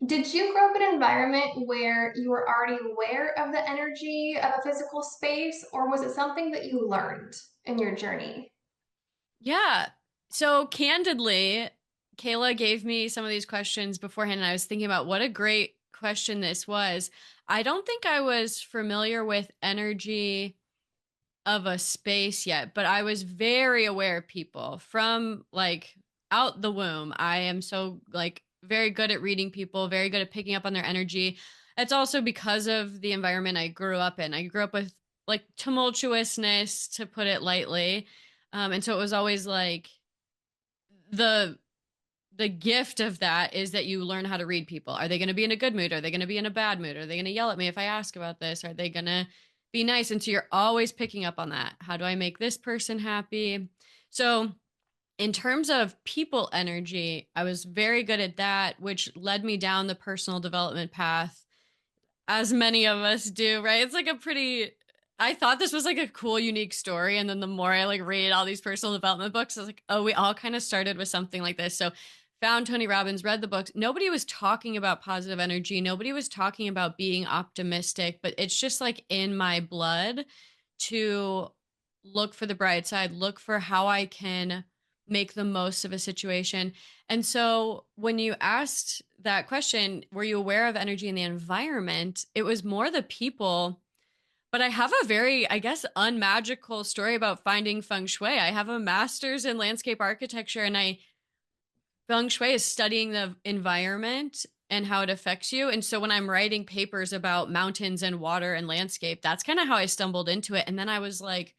Did you grow up in an environment where you were already aware of the energy of a physical space, or was it something that you learned in your journey? Yeah. So candidly, Kayla gave me some of these questions beforehand, and I was thinking about what a great question this was. I don't think I was familiar with energy of a space yet, but I was very aware of people from like out the womb. I am so like very good at reading people, very good at picking up on their energy. It's also because of the environment I grew up in. I grew up with like tumultuousness, to put it lightly. And so it was always like the the gift of that is that you learn how to read people. Are they going to be in a good mood? Are they going to be in a bad mood? Are they going to yell at me if I ask about this? Are they going to be nice? And so you're always picking up on that. How do I make this person happy? So, in terms of people energy, I was very good at that, which led me down the personal development path, as many of us do, right? It's like a pretty I thought this was like a cool, unique story. And then the more I like read all these personal development books, I was like, oh, we all kind of started with something like this. So found Tony Robbins, read the books. Nobody was talking about positive energy. Nobody was talking about being optimistic, but it's just like in my blood to look for the bright side, look for how I can make the most of a situation. And so when you asked that question, were you aware of energy in the environment? It was more the people. But I have a very, I guess, unmagical story about finding feng shui. I have a master's in landscape architecture, and I feng shui is studying the environment and how it affects you. And so when I'm writing papers about mountains and water and landscape, that's kind of how I stumbled into it. And then I was like,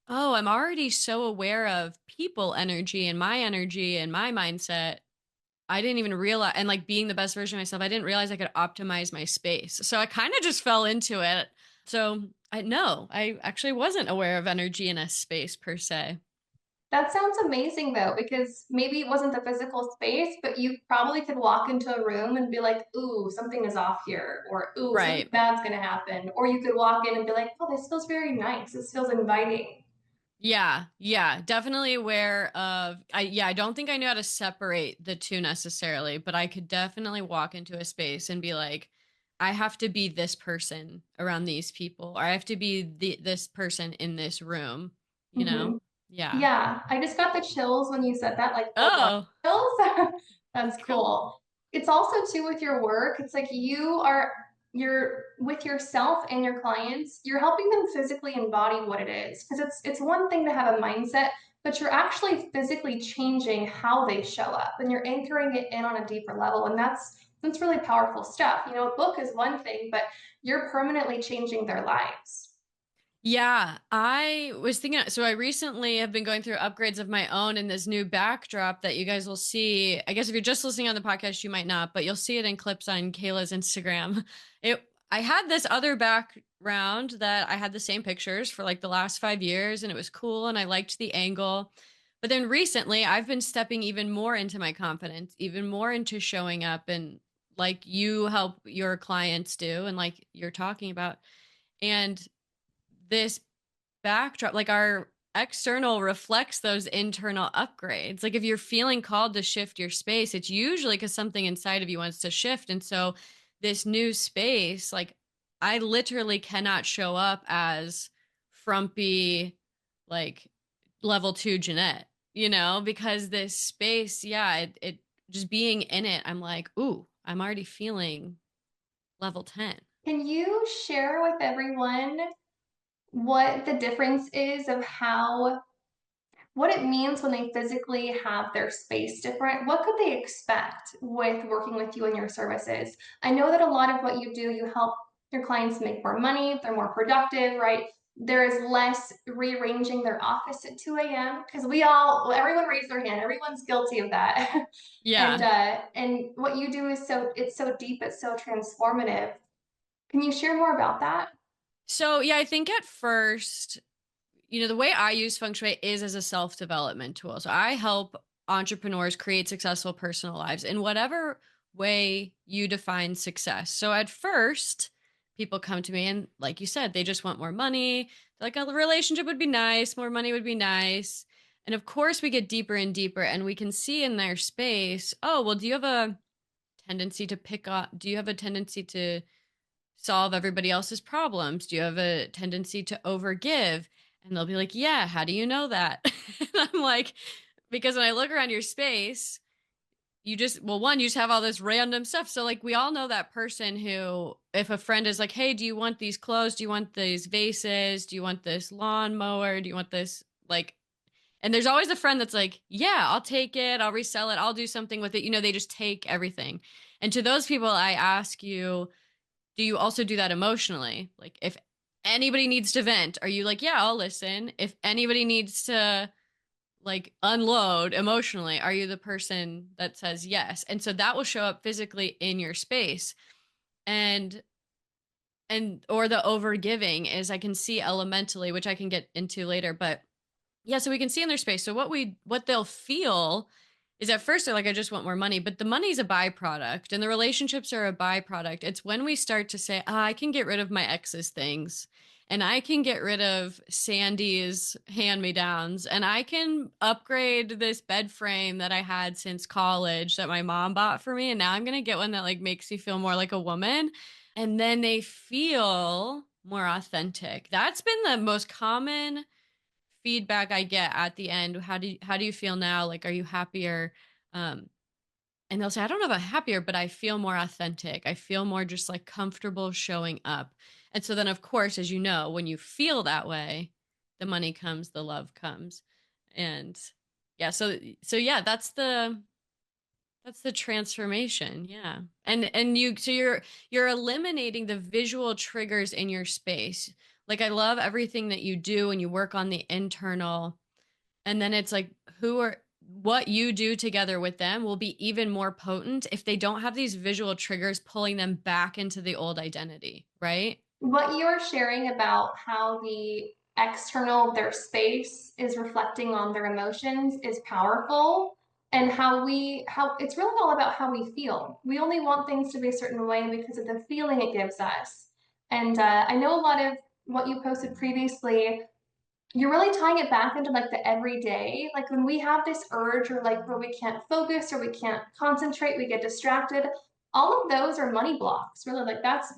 oh, I'm already so aware of people energy and my mindset. I didn't even realize, and like being the best version of myself, I didn't realize I could optimize my space. So I kind of just fell into it. So I no, I actually wasn't aware of energy in a space per se. That sounds amazing though, because maybe it wasn't the physical space, but you probably could walk into a room and be like, ooh, something is off here, or ooh, something Right. bad's gonna happen. Or you could walk in and be like, oh, this feels very nice. This feels inviting. Yeah, yeah, definitely aware of I don't think I knew how to separate the two necessarily, but I could definitely walk into a space and be like, I have to be this person around these people, or I have to be this person in this room, you Hmm. know? Yeah. Yeah, I just got the chills when you said that, like full body Oh, chills. That's cool. cool. It's also too with your work. It's like you're with yourself and your clients, you're helping them physically embody what it is. Because it's one thing to have a mindset, but you're actually physically changing how they show up and you're anchoring it in on a deeper level. And that's really powerful stuff. You know, a book is one thing, but you're permanently changing their lives. Yeah, I was thinking. So I recently have been going through upgrades of my own in this new backdrop that you guys will see. I guess if you're just listening on the podcast, you might not, but you'll see it in clips on Kayla's Instagram. I had this other background that I had the same pictures for like the last 5 years, and it was cool, and I liked the angle. But then recently, I've been stepping even more into my confidence, even more into showing up, and like you help your clients do, and like you're talking about. And this backdrop, like our external reflects those internal upgrades. Like if you're feeling called to shift your space, it's usually because something inside of you wants to shift. And so this new space, like I literally cannot show up as frumpy, like level two Jeannette, because this space, yeah, it just being in it, I'm like, ooh, I'm already feeling level 10. Can you share with everyone what the difference is of what it means when they physically have their space different? What could they expect with working with you and your services? I know that a lot of what you do, you help your clients make more money, they're more productive, right? There is less rearranging their office at 2 a.m. because well, everyone raised their hand, everyone's guilty of that. Yeah. And what you do is it's so deep, it's so transformative. Can you share more about that? So, yeah, I think at first, the way I use feng shui is as a self development tool. So I help entrepreneurs create successful personal lives in whatever way you define success. So at first, people come to me and, like you said, they just want more money. Like a relationship would be nice, more money would be nice. And of course, we get deeper and deeper, and we can see in their space, oh, well, do you have a tendency to pick up? Do you have a tendency to solve everybody else's problems? Do you have a tendency to overgive? And they'll be like, yeah, how do you know that? And I'm like, because when I look around your space, you just, well, one, you just have all this random stuff. So, like, we all know that person who, if a friend is like, hey, do you want these clothes? Do you want these vases? Do you want this lawnmower? Do you want this? Like, and there's always a friend that's like, yeah, I'll take it. I'll resell it. I'll do something with it. They just take everything. And to those people, I ask you, do you also do that emotionally? Like, if anybody needs to vent, are you like, yeah, I'll listen? If anybody needs to like unload emotionally, are you the person that says yes? And so that will show up physically in your space. And or the over giving is, I can see elementally, which I can get into later, but yeah, so we can see in their space. So what they'll feel is, at first they're like, I just want more money, but the money's a byproduct and the relationships are a byproduct. It's when we start to say, I can get rid of my ex's things, and I can get rid of Sandy's hand-me-downs, and I can upgrade this bed frame that I had since college that my mom bought for me, and now I'm going to get one that like makes me feel more like a woman. And then they feel more authentic. That's been the most common feedback I get at the end. How do you feel now? Like, are you happier? Um, and they'll say, I don't know about happier, but I feel more authentic. I feel more just like comfortable showing up. And so then, of course, as you know, when you feel that way, the money comes, the love comes. And yeah, so yeah, that's the transformation. Yeah. And you're eliminating the visual triggers in your space. Like, I love everything that you do and you work on the internal, and then it's like, what you do together with them will be even more potent if they don't have these visual triggers pulling them back into the old identity, right? What you're sharing about how the external, their space is reflecting on their emotions is powerful. And how it's really all about how we feel. We only want things to be a certain way because of the feeling it gives us. And I know a lot of what you posted previously, you're really tying it back into like the everyday. Like when we have this urge or like where we can't focus or we can't concentrate, we get distracted. All of those are money blocks. Really, like that's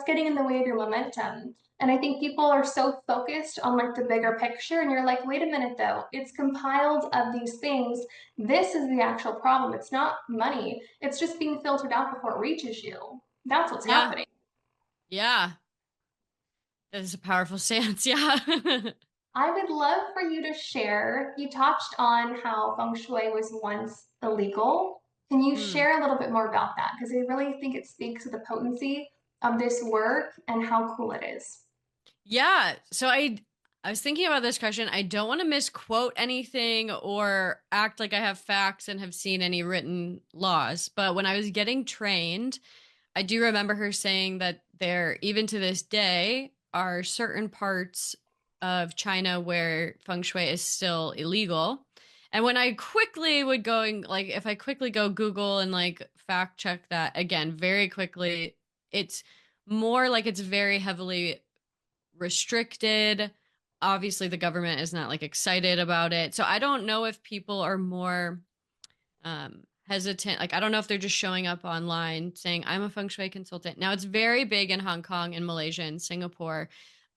getting in the way of your momentum. And I think people are so focused on like the bigger picture, and you're like, wait a minute though, it's compiled of these things. This is the actual problem. It's not money. It's just being filtered out before it reaches you. That's what's Yeah. happening. Yeah. That is a powerful stance. Yeah. I would love for you to share. You touched on how Feng Shui was once illegal. Can you Mm. share a little bit more about that? Because I really think it speaks to the potency of this work and how cool it is. Yeah. So I was thinking about this question. I don't want to misquote anything or act like I have facts and have seen any written laws, but when I was getting trained, I do remember her saying that there, even to this day, are certain parts of China where feng shui is still illegal. And when I quickly would like, if I quickly go Google and like fact check that again, very quickly, it's more like it's very heavily restricted. Obviously, the government is not like excited about it. So I don't know if people are more hesitant. Like, I don't know if they're just showing up online saying, I'm a feng shui consultant. Now, it's very big in Hong Kong and Malaysia and Singapore.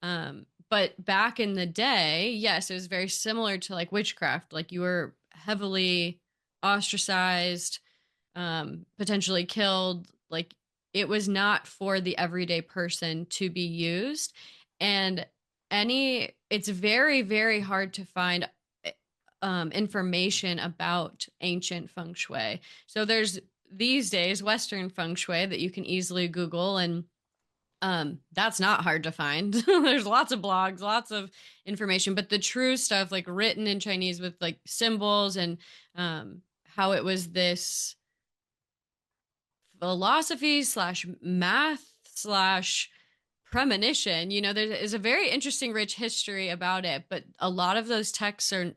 But back in the day, yes, it was very similar to like witchcraft. Like, you were heavily ostracized, potentially killed. Like, it was not for the everyday person to be used. And it's very, very hard to find information about ancient feng shui. So there's these days Western feng shui that you can easily Google, and that's not hard to find. There's lots of blogs, lots of information, but the true stuff, like written in Chinese with like symbols and how it was this philosophy slash math slash premonition. There is a very interesting, rich history about it, but a lot of those texts are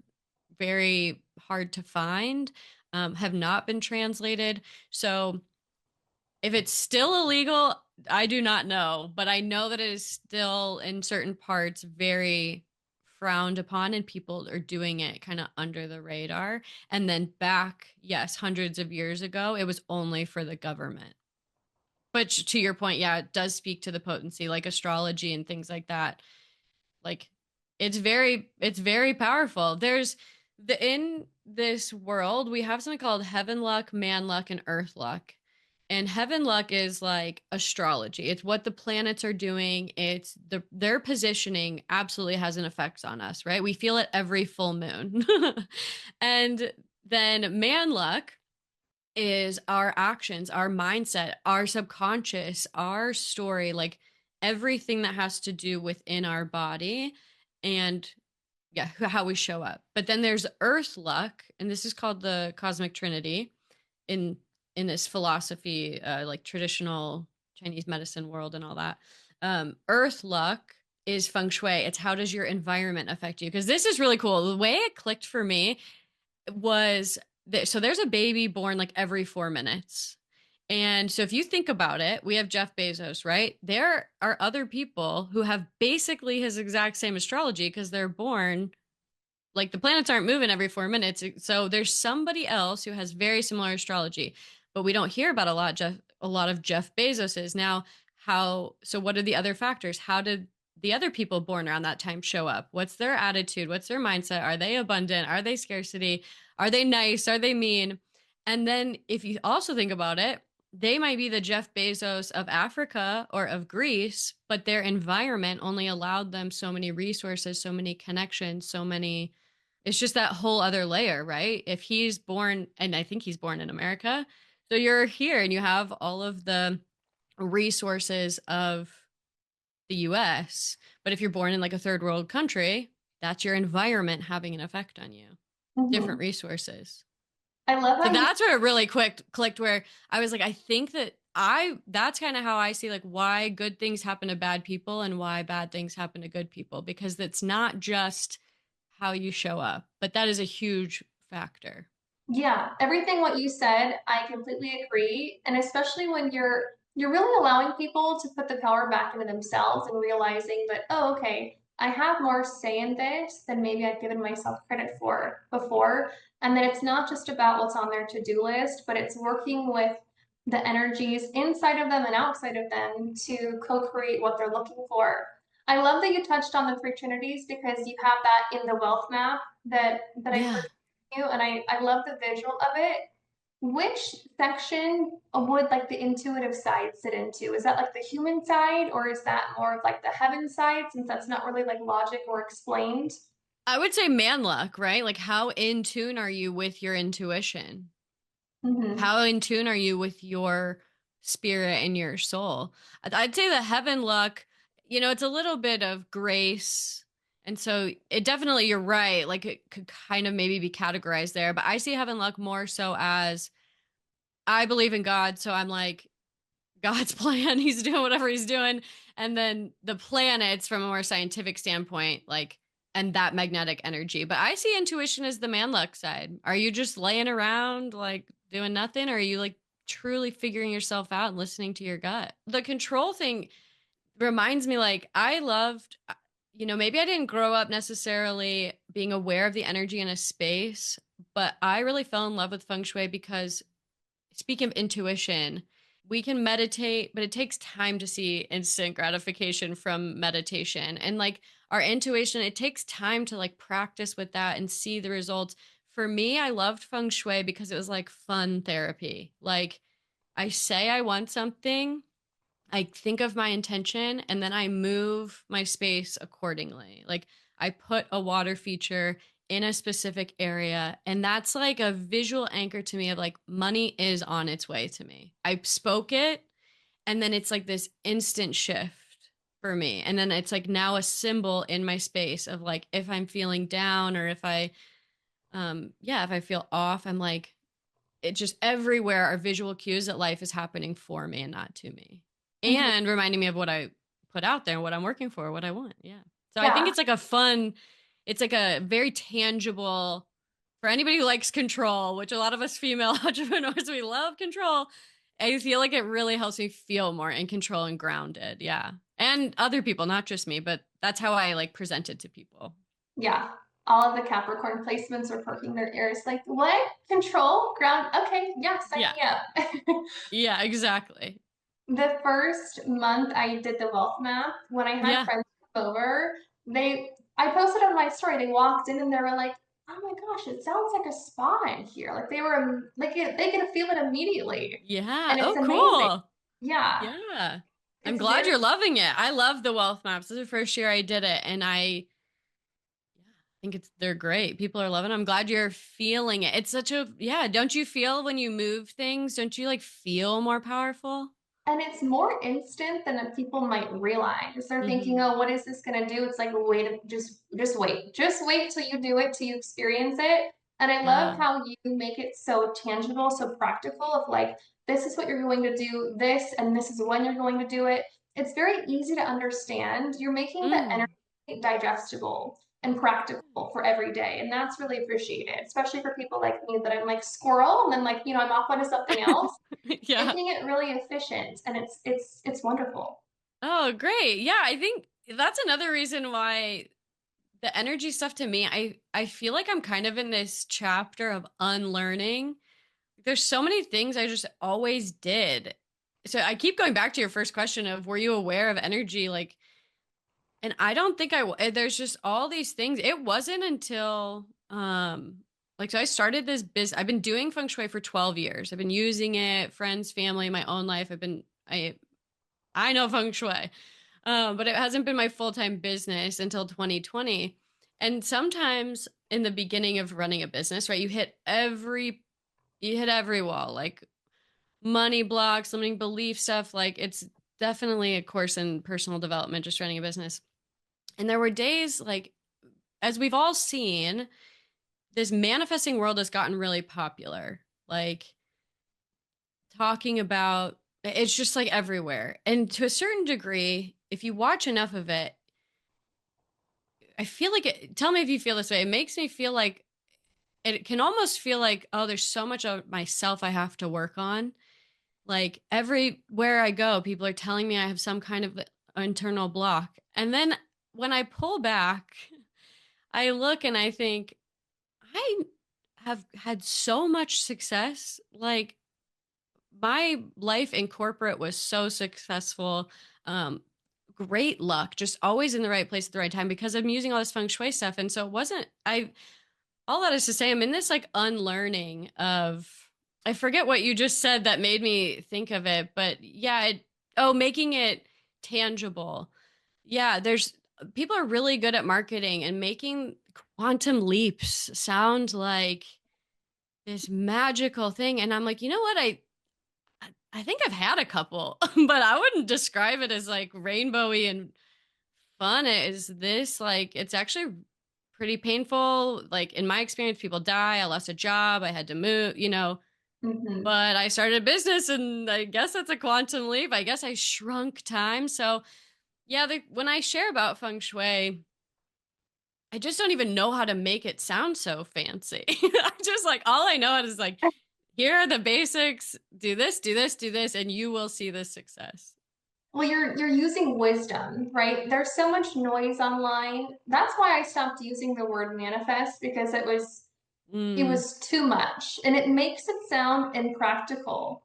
very hard to find, have not been translated. So if it's still illegal, I do not know, but I know that it is still in certain parts very frowned upon and people are doing it kind of under the radar. And then back, yes, hundreds of years ago, it was only for the government. But to your point, yeah, it does speak to the potency, like astrology and things like that. Like it's very powerful. There's the in this world, we have something called heaven luck, man luck, and earth luck. And heaven luck is like astrology. It's what the planets are doing. It's their positioning absolutely has an effect on us, right? We feel it every full moon. And then man luck is our actions, our mindset, our subconscious, our story, like everything that has to do within our body and yeah, how we show up. But then there's earth luck, and this is called the cosmic trinity in this philosophy, like traditional Chinese medicine world and all that. Earth luck is feng shui. It's how does your environment affect you? Because this is really cool. The way it clicked for me was so there's a baby born like every 4 minutes. And so if you think about it, we have Jeff Bezos, right? There are other people who have basically his exact same astrology because they're born like the planets aren't moving every 4 minutes. So there's somebody else who has very similar astrology, but we don't hear about a lot of Jeff Bezos's. Now, so what are the other factors? How did the other people born around that time show up? What's their attitude? What's their mindset? Are they abundant? Are they scarcity? Are they nice? Are they mean? And then if you also think about it, they might be the Jeff Bezos of Africa or of Greece, but their environment only allowed them so many resources, so many connections, so many. It's just that whole other layer, right? If he's born, and I think he's born in America, so you're here and you have all of the resources of the US. But if you're born in like a third world country, that's your environment having an effect on you. Different Hmm. resources. I love So how you. that's where it really clicked where I was like, I think that that's kind of how I see like why good things happen to bad people and why bad things happen to good people, because it's not just how you show up, but that is a huge factor. Yeah, everything what you said, I completely agree. And especially when you're really allowing people to put the power back into themselves and realizing that, oh, okay, I have more say in this than maybe I've given myself credit for before. And that it's not just about what's on their to-do list, but it's working with the energies inside of them and outside of them to co-create what they're looking for. I love that you touched on the three trinities because you have that in the wealth map that I Yeah. purchased you, and I love the visual of it. Which section would like the intuitive side sit into? Is that like the human side, or is that more of like the heaven side, since that's not really like logic or explained? I would say man luck, right? Like how in tune are you with your intuition? Hmm. How in tune are you with your spirit and your soul? I'd say the heaven luck, it's a little bit of grace. And so it definitely, you're right. Like it could kind of maybe be categorized there. But I see heaven luck more so as I believe in God. So I'm like, God's plan, he's doing whatever he's doing. And then the planets from a more scientific standpoint, like, and that magnetic energy. But I see intuition as the man luck side. Are you just laying around, like doing nothing? Or are you like truly figuring yourself out and listening to your gut? The control thing reminds me like I loved, maybe I didn't grow up necessarily being aware of the energy in a space, but I really fell in love with feng shui because speaking of intuition, we can meditate, but it takes time to see instant gratification from meditation. And like our intuition, it takes time to like practice with that and see the results. For me, I loved feng shui because it was like fun therapy. Like I say I want something, I think of my intention and then I move my space accordingly. Like I put a water feature in a specific area and that's like a visual anchor to me of like money is on its way to me. I spoke it and then it's like this instant shift for me. And then it's like now a symbol in my space of like if I'm feeling down or if I feel off, I'm like it just everywhere are visual cues that life is happening for me and not to me. Hmm. And reminding me of what I put out there, what I'm working for, what I want. Yeah. So I think Yeah. it's like it's like a very tangible for anybody who likes control, which a lot of us female entrepreneurs, we love control. I feel like it really helps me feel more in control and grounded. Yeah. And other people, not just me, but that's how I like present it to people. Yeah. All of the Capricorn placements are perking their ears like, what? Control? Ground? Okay, yeah, sign Yeah. me up. Yeah, exactly. The first month I did the wealth map, when I had Yeah. friends come over, I posted on my story, they walked in and they were like, oh my gosh, it sounds like a spa in here. Like they were like they could feel it immediately. Yeah. And it's Oh, amazing. cool. Yeah. Yeah. I'm It's glad very you're loving it. I love the wealth maps. This is the first year I did it, and yeah, I think they're great. People are loving it. I'm glad you're feeling it. It's such a yeah, don't you feel when you move things, don't you like feel more powerful? And it's more instant than people might realize. They're thinking, Mhm. "Oh, what is this going to do?" It's like, wait, just wait, just wait till you do it, till you experience it. And I love Yeah. how you make it so tangible, so practical. Of like, this is what you're going to do, this, and this is when you're going to do it. It's very easy to understand. You're making the Mm. energy digestible and practical for every day, and that's really appreciated, especially for people like me that I'm like squirrel, and then like I'm off onto something else, Yeah. making it really efficient, and it's wonderful. Oh, great. Yeah, I think that's another reason why the energy stuff to me, I feel like I'm kind of in this chapter of unlearning. There's so many things I just always did. So I keep going back to your first question of were you aware of energy like and I don't think there's just all these things. It wasn't until like so I started this business. I've been doing feng shui for 12 years. I've been using it, friends, family, my own life. I know feng shui. But it hasn't been my full-time business until 2020. And sometimes in the beginning of running a business, right, you hit every wall, like money blocks, limiting belief stuff. Like it's definitely a course in personal development, just running a business. And there were days like, as we've all seen, this manifesting world has gotten really popular. Like talking about it's just like everywhere. And to a certain degree, if you watch enough of it, I feel like tell me if you feel this way. It makes me feel like it can almost feel like, oh, there's so much of myself I have to work on. Like everywhere I go, people are telling me I have some kind of internal block. And then when I pull back, I look and I think, I have had so much success. Like my life in corporate was so successful. Great luck, just always in the right place at the right time because I'm using all this feng shui stuff. And so it wasn't, all that is to say, I'm in this like unlearning of, I forget what you just said that made me think of it, but yeah, making it tangible. Yeah, people are really good at marketing and making quantum leaps sound like this magical thing. And I'm like, you know what? I think I've had a couple, but I wouldn't describe it as like rainbowy and fun. Is this like it's actually pretty painful. Like in my experience, people die. I lost a job. I had to move. Hmm. But I started a business and I guess that's a quantum leap. I guess I shrunk time. So yeah, when I share about feng shui, I just don't even know how to make it sound so fancy. I'm just like, all I know is like, here are the basics. Do this, do this, do this, and you will see the success. Well, you're using wisdom, right? There's so much noise online. That's why I stopped using the word manifest, because it Mm, was too much and it makes it sound impractical.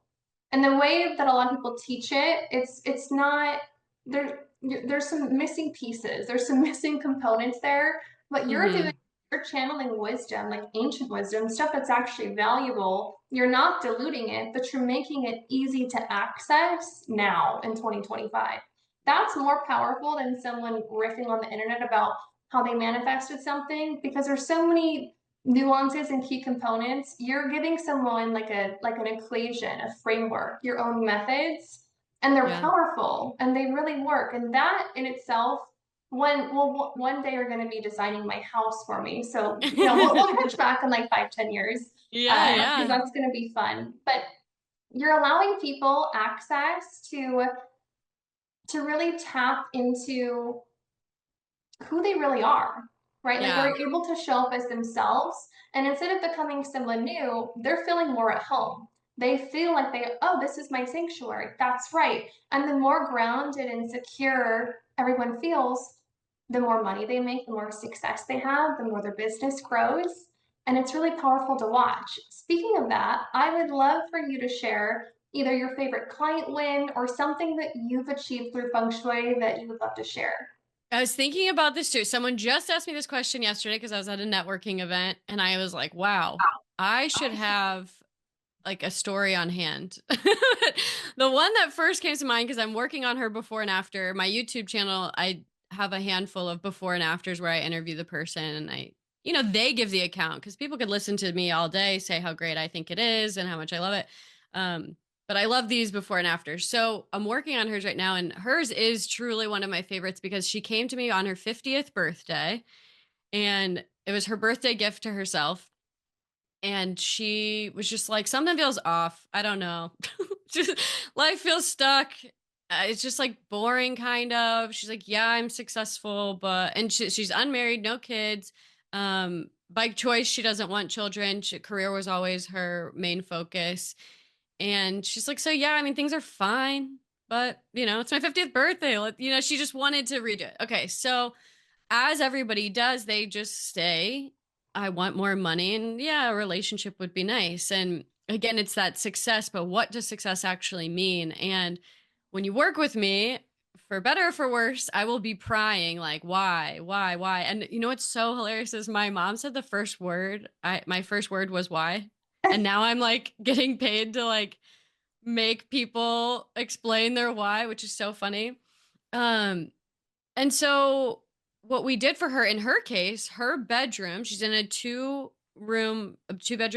And the way that a lot of people teach it, it's not there's some missing pieces. There's some missing components there. What you're doing, mm-hmm. you're channeling wisdom, like ancient wisdom, stuff that's actually valuable. You're not diluting it, but you're making it easy to access now in 2025. That's more powerful than someone riffing on the internet about how they manifested something, because there's so many nuances and key components. You're giving someone like an equation, a framework, your own methods, and they're Yeah. powerful and they really work. And that in itself, one day you're going to be designing my house for me. So we'll catch back in like 5, 10 years, Yeah, because yeah, that's going to be fun. But you're allowing people access to really tap into who they really are, right? Like yeah, they're able to show up as themselves. And instead of becoming someone new, they're feeling more at home. They feel like oh, this is my sanctuary. That's right. And the more grounded and secure everyone feels, the more money they make, the more success they have, the more their business grows. And it's really powerful to watch. Speaking of that, I would love for you to share either your favorite client win or something that you've achieved through Feng Shui that you would love to share. I was thinking about this too. Someone just asked me this question yesterday because I was at a networking event and I was like, wow, I should have like a story on hand. The one that first came to mind, because I'm working on her before and after my YouTube channel, I have a handful of before and afters where I interview the person and they give the account because people could listen to me all day, say how great I think it is and how much I love it. Um, but I love these before and afters. So I'm working on hers right now, and hers is truly one of my favorites because she came to me on her 50th birthday, and it was her birthday gift to herself, and she was just like, something feels off. I don't know. Just life feels stuck. It's just like boring, kind of. She's like, yeah, I'm successful, and she's unmarried, no kids. By choice, she doesn't want children. Career was always her main focus. And she's like, so yeah, I mean, things are fine, but it's my 50th birthday. She just wanted to redo it. Okay, so as everybody does, they just say, I want more money. And yeah, a relationship would be nice. And again, it's that success, but what does success actually mean? And when you work with me, for better or for worse, I will be prying like, why? And what's so hilarious is my mom said the first word, my first word was why. And now I'm like getting paid to like make people explain their why, which is so funny. Um, and so what we did for her in her case, her bedroom, she's in a two bedroom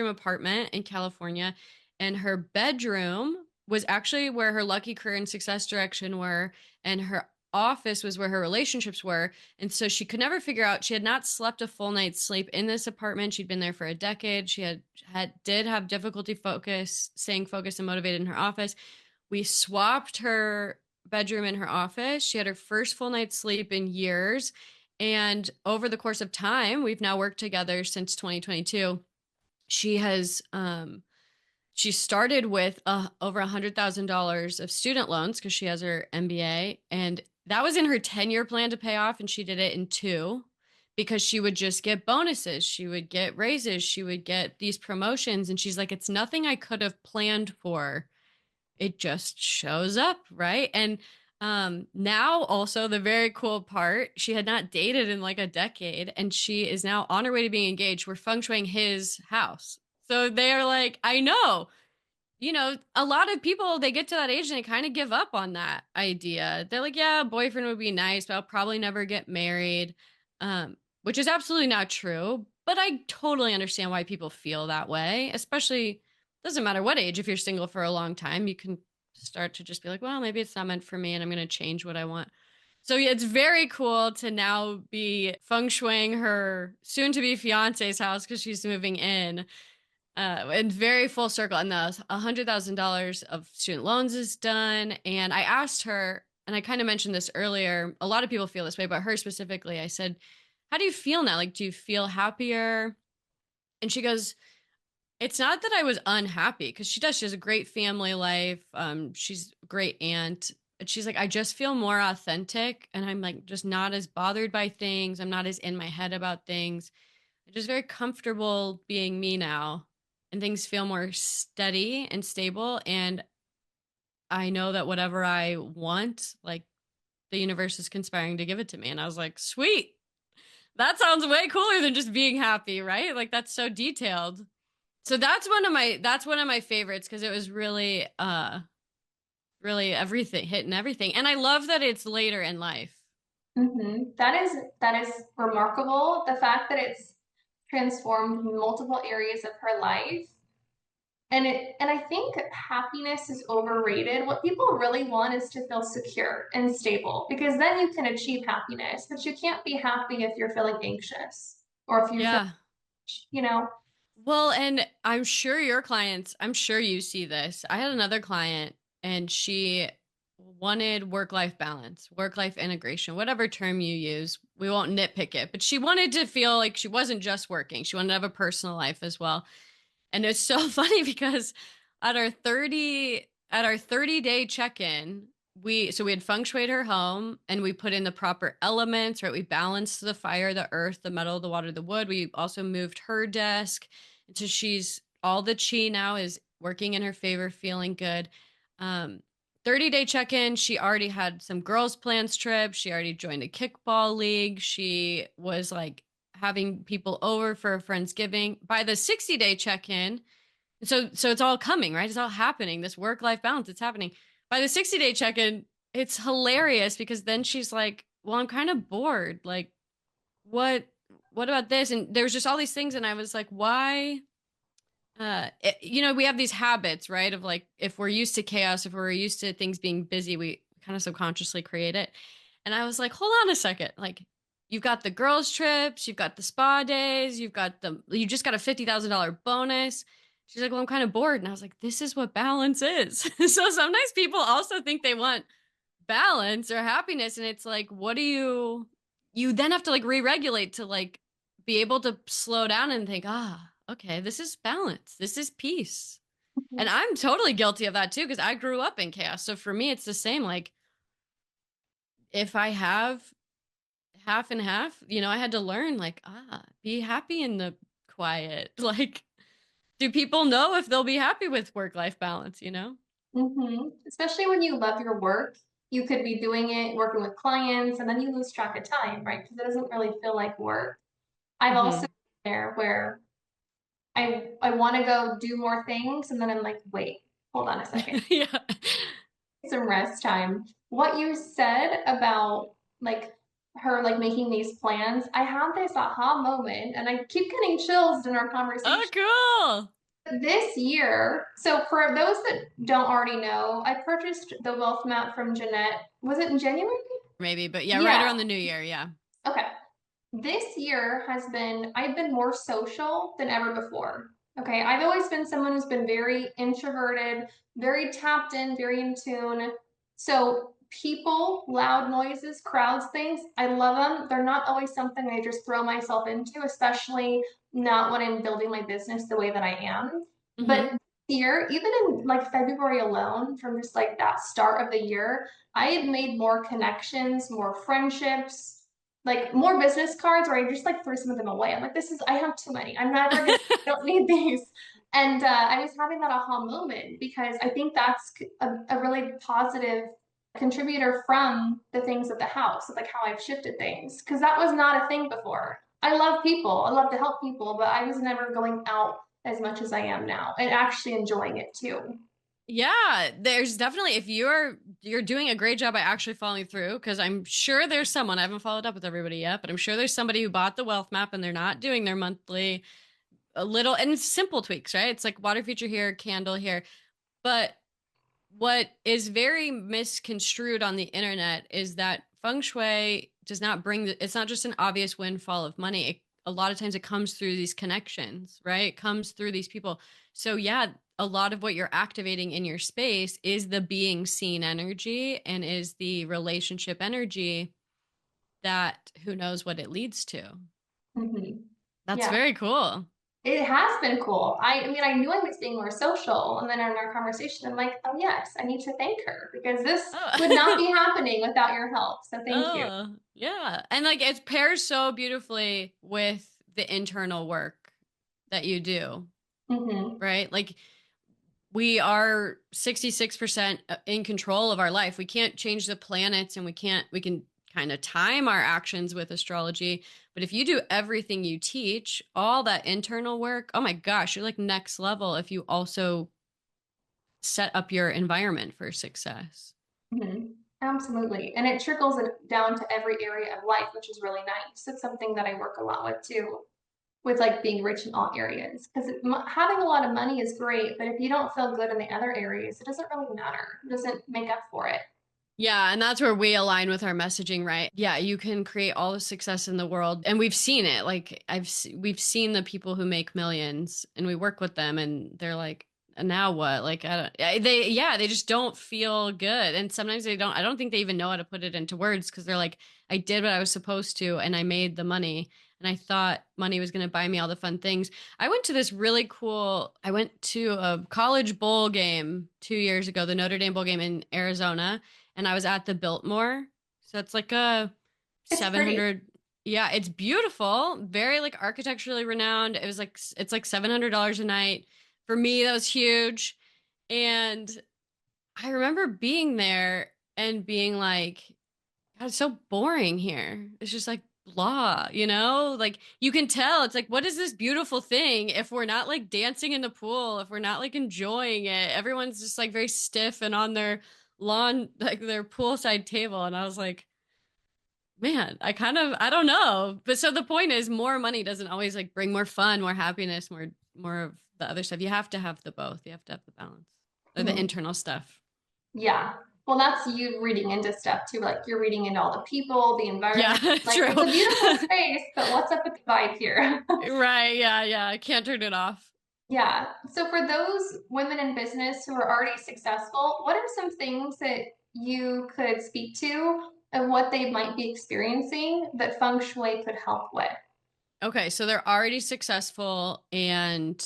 apartment in California, and her bedroom was actually where her lucky career and success direction were, and her office was where her relationships were. And so she could never figure out, she had not slept a full night's sleep in this apartment. She'd been there for a decade. She did have difficulty staying focused and motivated in her office. We swapped her bedroom in her office. She had her first full night's sleep in years. And over the course of time, we've now worked together since 2022. She has she started with over $100,000 of student loans because she has her MBA, and that was in her 10-year plan to pay off, and she did it in two because she would just get bonuses, she would get raises, she would get these promotions, and she's like, it's nothing I could have planned for, it just shows up, right? And now also the very cool part, she had not dated in like a decade, and she is now on her way to being engaged. We're feng shuiing his house. So they are like, I know, a lot of people, they get to that age and they kind of give up on that idea. They're like, yeah, a boyfriend would be nice, but I'll probably never get married. Which is absolutely not true. But I totally understand why people feel that way, especially doesn't matter what age. If you're single for a long time, you can start to just be like, well, maybe it's not meant for me and I'm going to change what I want. So yeah, it's very cool to now be feng shuiing her soon to be fiance's house because she's moving in, and very full circle. And the $100,000 of student loans is done. And I asked her, and I kind of mentioned this earlier, a lot of people feel this way, but her specifically, I said, how do you feel now? Like, do you feel happier? And she goes, it's not that I was unhappy, because she does. She has a great family life. She's a great aunt. But she's like, I just feel more authentic, and I'm like just not as bothered by things. I'm not as in my head about things. I'm just very comfortable being me now, and things feel more steady and stable. And I know that whatever I want, like the universe is conspiring to give it to me. And I was like, sweet. That sounds way cooler than just being happy, right? Like that's so detailed. So that's one of my favorites because it was really everything, hitting everything. And I love that it's later in life. That is remarkable. The fact that it's transformed multiple areas of her life. And I think happiness is overrated. What people really want is to feel secure and stable because then you can achieve happiness, but you can't be happy if you're feeling anxious or if you feel, Yeah. you know. Well, and I'm sure you see this. I had another client and she wanted work life balance, work life integration, whatever term you use. We won't nitpick it, but she wanted to feel like she wasn't just working. She wanted to have a personal life as well. And it's so funny because at our 30 day check-in, we had feng shuied her home and we put in the proper elements, right? We balanced the fire, the earth, the metal, the water, the wood. We also moved her desk. So she's all the chi now is working in her favor, feeling good. Um, 30-day check-in. She already had some girls' plans trips. She already joined a kickball league. She was like having people over for a Friendsgiving. By the 60-day check-in, so it's all coming, right? It's all happening. This work-life balance, it's happening. By the 60-day check-in, it's hilarious because then she's like, "Well, I'm kind of bored. Like, what what about this?" And there was just all these things and I was like, "Why we have these habits, right? Of like, if we're used to chaos, if we're used to things being busy, we kind of subconsciously create it. And I was like, hold on a second. Like, you've got the girls' trips, you've got the spa days, you just got a $50,000 bonus. She's like, well, I'm kind of bored. And I was like, this is what balance is. So sometimes people also think they want balance or happiness. And it's like, you then have to like re regulate to like be able to slow down and think, okay, this is balance. This is peace. And I'm totally guilty of that too, because I grew up in chaos. So for me, it's the same. Like, if I have half and half, I had to learn, like, be happy in the quiet. Like, do people know if they'll be happy with work life balance? Especially when you love your work, you could be doing it, working with clients, and then you lose track of time, right? Because it doesn't really feel like work. I've also Mm-hmm. been there where I want to go do more things, and then I'm like, wait, hold on a second, Yeah. some rest time. What you said about like her like making these plans, I had this aha moment, and I keep getting chills in our Oh, conversation. cool. This year, so for those that don't already know, I purchased the wealth map from Jeannette. Was it in January? Maybe, but yeah, right Yeah. around the new year. Yeah. Okay. This year I've been more social than ever before. Okay. I've always been someone who's been very introverted, very tapped in, very in tune. So people, loud noises, crowds, things, I love them. They're not always something I just throw myself into, especially not when I'm building my business the way that I am. Mm-hmm. But here, even in like February alone, from just like that start of the year, I had made more connections, more friendships, like more business cards where I just like threw some of them away. I'm like, I have too many. I'm never gonna, I don't need these. And I was having that aha moment because I think that's a really positive contributor from the things of the house, of like how I've shifted things. Because that was not a thing before. I love people, I love to help people, but I was never going out as much as I am now and actually enjoying it too. Yeah, there's definitely, if you're doing a great job by actually following through, because I'm sure there's someone, I haven't followed up with everybody yet, but I'm sure there's somebody who bought the wealth map and they're not doing their monthly, a little, and it's simple tweaks, right? It's like water feature here, candle here. But what is very misconstrued on the internet is that feng shui does not it's not just an obvious windfall of money. A lot of times it comes through these connections, right? It comes through these people. So yeah, a lot of what you're activating in your space is the being seen energy and is the relationship energy that who knows what it leads to. Mm-hmm. That's Yeah. very cool. It has been cool. I mean, I knew I was being more social, and then in our conversation, I'm like, oh yes, I need to thank her because this would not Oh. be happening without your help. So thank you. Oh, yeah. And like it pairs so beautifully with the internal work that you do, Mm-hmm. right? Like we are 66% in control of our life. We can't change the planets and we can kind of time our actions with astrology. But if you do everything you teach, all that internal work, oh my gosh, you're like next level if you also set up your environment for success. Mm-hmm. Absolutely. And it trickles it down to every area of life, which is really nice. It's something that I work a lot with too, with like being rich in all areas. Because having a lot of money is great, but if you don't feel good in the other areas, it doesn't really matter. It doesn't make up for it. Yeah, and that's where we align with our messaging, right? Yeah, you can create all the success in the world, and we've seen it. Like we've seen the people who make millions, and we work with them, and they're like, now what? Like, I don't, they just don't feel good, and sometimes they don't. I don't think they even know how to put it into words because they're like, I did what I was supposed to, and I made the money, and I thought money was going to buy me all the fun things. I went to this really cool. I went to a college bowl game 2 years ago, the Notre Dame bowl game in Arizona and I was at the Biltmore. So it's like a It's pretty. 700. Yeah, it's beautiful, very like architecturally renowned. It was like it's like $700 a night. For me, that was huge. And I remember being there and being like, God, it's so boring here. It's just like blah, you know? Like you can tell it's like, what is this beautiful thing if we're not like dancing in the pool, if we're not like enjoying it? Everyone's just like very stiff and on their lawn, like their poolside table. And I was like, man, I don't know. But so the point is more money doesn't always like bring more fun, more happiness, more of the other stuff. You have to have the both. You have to have the balance or the Mhm. internal stuff. Yeah. Well, that's you reading into stuff too. Like you're reading into all the people, the Yeah, environment. Like true. it's a beautiful space, but what's up with the vibe here? Right. Yeah. Yeah. I can't turn it off. Yeah. So for those women in business who are already successful, what are some things that you could speak to and what they might be experiencing that feng shui could help with? Okay. So they're already successful. And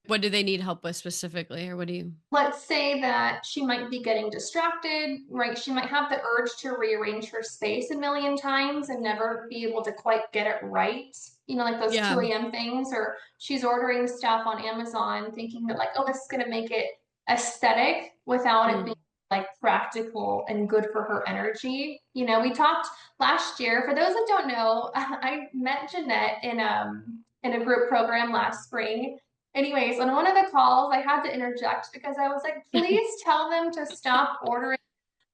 what do they need help with specifically? Or what do you? Let's say that she might be getting distracted, right? She might have the urge to rearrange her space a million times and never be able to quite get it right. You know, like those Yeah. 2 a.m. things, or she's ordering stuff on Amazon thinking that, like, oh, this is going to make it aesthetic without it being Mm. like practical and good for her energy. You know, we talked last year. For those that don't know, I met Jeannette in a group program last spring. Anyways, on one of the calls, I had to interject because I was like, please tell them to stop ordering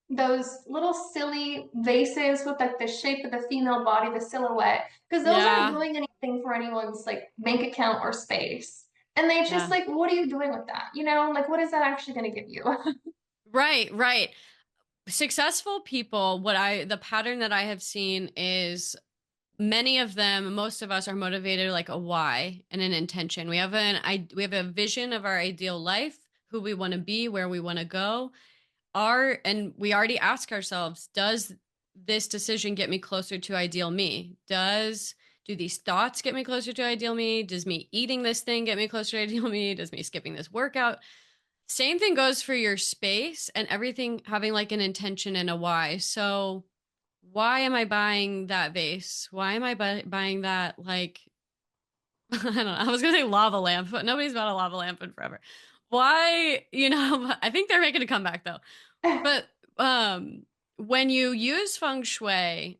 those little silly vases with like the shape of the female body, the silhouette, because those aren't Yeah. doing anything for anyone's like bank account or space. And they just Yeah. like, what are you doing with that? You know, like what is that actually going to give you? Right. Right. Successful people, the pattern that I have seen is many of them, most of us are motivated like a why and an intention. We have a vision of our ideal life, who we want to be, where we want to go. And we already ask ourselves, does this decision get me closer to ideal me? Do these thoughts get me closer to ideal me? Does me eating this thing get me closer to ideal me? Does me skipping this workout? Same thing goes for your space and everything having like an intention and a why. So why am I buying that vase? Why am I buying that like I don't know. I was gonna say lava lamp, but nobody's bought a lava lamp in forever. Why, I think they're making a comeback though. But when you use feng shui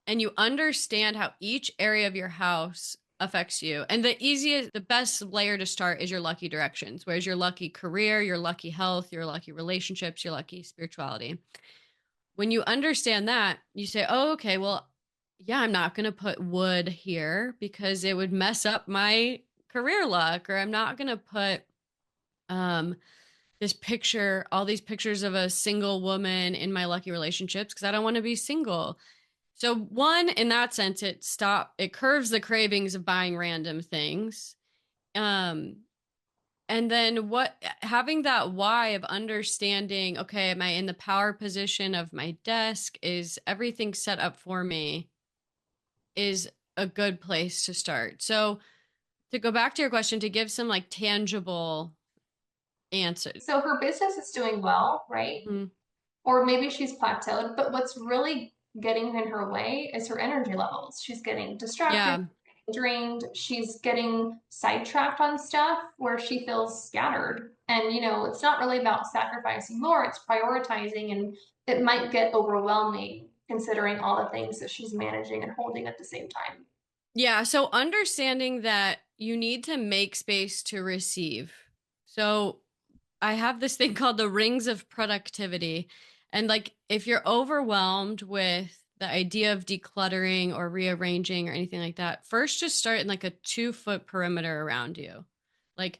and you understand how each area of your house affects you, and the best layer to start is your lucky directions, whereas your lucky career, your lucky health, your lucky relationships, your lucky spirituality. When you understand that, you say, oh, okay, well, yeah, I'm not going to put wood here because it would mess up my career luck, or I'm not going to put um, all these pictures of a single woman in my lucky relationships because I don't want to be single. So one, in that sense, it curves the cravings of buying random things. Um, and then having that why of understanding, okay, am I in the power position of my desk? Is everything set up for me? Is a good place to start. So to go back to your question, to give some like tangible answers. So her business is doing well, right? Mhm. Or maybe she's plateaued, but what's really getting in her way is her energy levels. She's getting distracted, Yeah. drained, she's getting sidetracked on stuff where she feels scattered. And, you know, it's not really about sacrificing more, it's prioritizing, and it might get overwhelming considering all the things that she's managing and holding at the same time. Yeah. So understanding that you need to make space to receive. So I have this thing called the rings of productivity. And like if you're overwhelmed with the idea of decluttering or rearranging or anything like that, first just start in like a 2 foot perimeter around you. Like,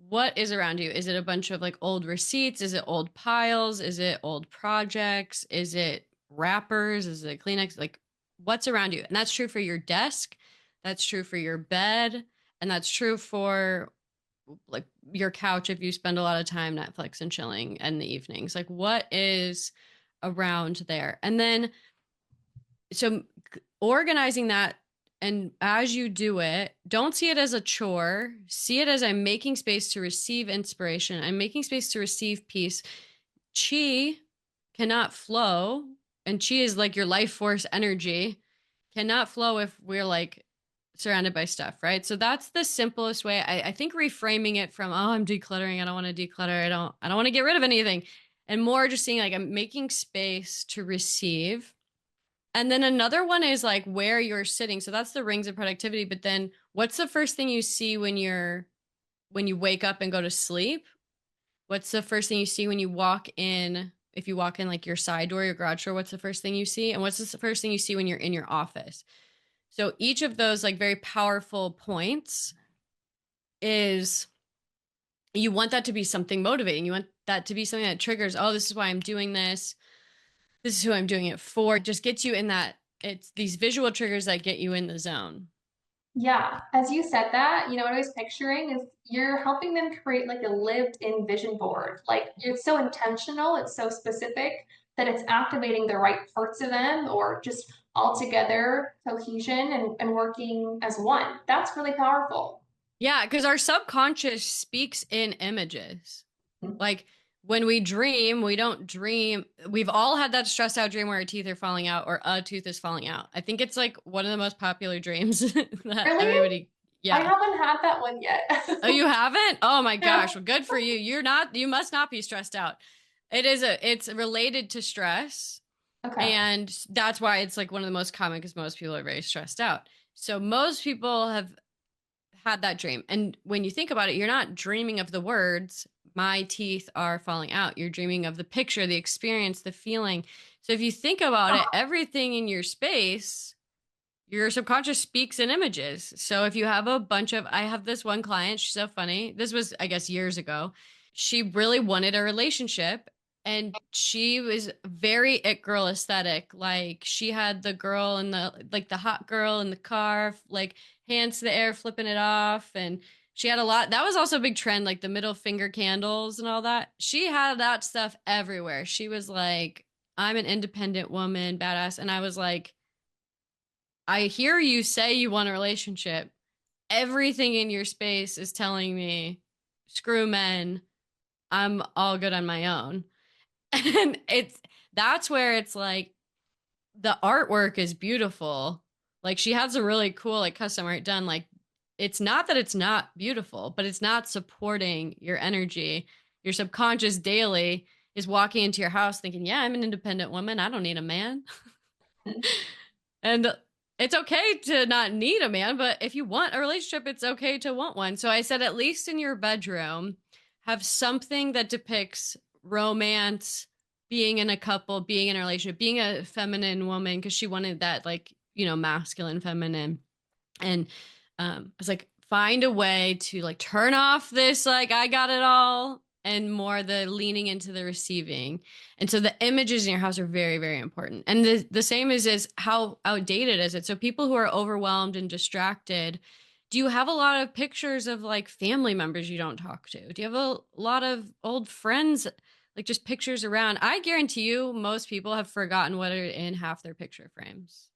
what is around you? Is it a bunch of like old receipts? Is it old piles? Is it old projects? Is it wrappers? Is it Kleenex? Like, what's around you? And that's true for your desk. That's true for your bed. And that's true for like your couch if you spend a lot of time Netflix and chilling in the evenings. Like what is around there? And then so organizing that, and as you do it, don't see it as a chore. See it as I'm making space to receive inspiration. I'm making space to receive peace. Chi cannot flow, and chi is like your life force energy, cannot flow if we're like surrounded by stuff, right? So that's the simplest way. I think reframing it from, oh, I'm decluttering, I don't want to declutter, I don't want to get rid of anything. And more just seeing like I'm making space to receive. And then another one is like where you're sitting. So that's the rings of productivity. But then what's the first thing you see when you wake up and go to sleep? What's the first thing you see when you walk in? If you walk in like your side door, your garage door, what's the first thing you see? And what's the first thing you see when you're in your office? So each of those like very powerful points is, you want that to be something motivating. You want that to be something that triggers, oh, this is why I'm doing this. This is who I'm doing it for. It just gets you in that, it's these visual triggers that get you in the zone. Yeah, as you said that, what I was picturing is you're helping them create like a lived in vision board. Like it's so intentional, it's so specific that it's activating the right parts of them or just all together cohesion and working as one. That's really powerful. Yeah, because our subconscious speaks in images. Like when we dream, we don't dream. We've all had that stressed out dream where our teeth are falling out or a tooth is falling out. I think it's like one of the most popular dreams that Really? everybody, I yeah. haven't had that one yet. Oh, you haven't? Oh my No. gosh. Well, good for you. You must not be stressed out. It's related to stress. Okay. And that's why it's like one of the most common because most people are very stressed out. So most people have had that dream. And when you think about it, you're not dreaming of the words, my teeth are falling out. You're dreaming of the picture, the experience, the feeling. So if you think about it, everything in your space, your subconscious speaks in images. So if you have a bunch of, I have this one client, she's so funny. This was, I guess, years ago. She really wanted a relationship and she was very it girl aesthetic. Like she had the girl in the, like the hot girl in the car, like hands to the air, flipping it off. And she had a lot, that was also a big trend, like the middle finger candles and all that. She had that stuff everywhere. She was like, I'm an independent woman, badass. And I was like, I hear you say you want a relationship. Everything in your space is telling me, screw men. I'm all good on my own. And that's where it's like the artwork is beautiful. Like she had some really cool like custom art done. Like it's not that it's not beautiful, but it's not supporting your energy. Your subconscious daily is walking into your house thinking, yeah, I'm an independent woman. I don't need a man. And it's okay to not need a man, but if you want a relationship, it's okay to want one. So I said, at least in your bedroom, have something that depicts romance, being in a couple, being in a relationship, being a feminine woman, because she wanted that, like, masculine, feminine. And I was like, find a way to like turn off this, like, I got it all, and more the leaning into the receiving. And so the images in your house are very, very important. And the same is how outdated is it? So people who are overwhelmed and distracted, do you have a lot of pictures of like family members you don't talk to? Do you have a lot of old friends, like just pictures around? I guarantee you most people have forgotten what are in half their picture frames,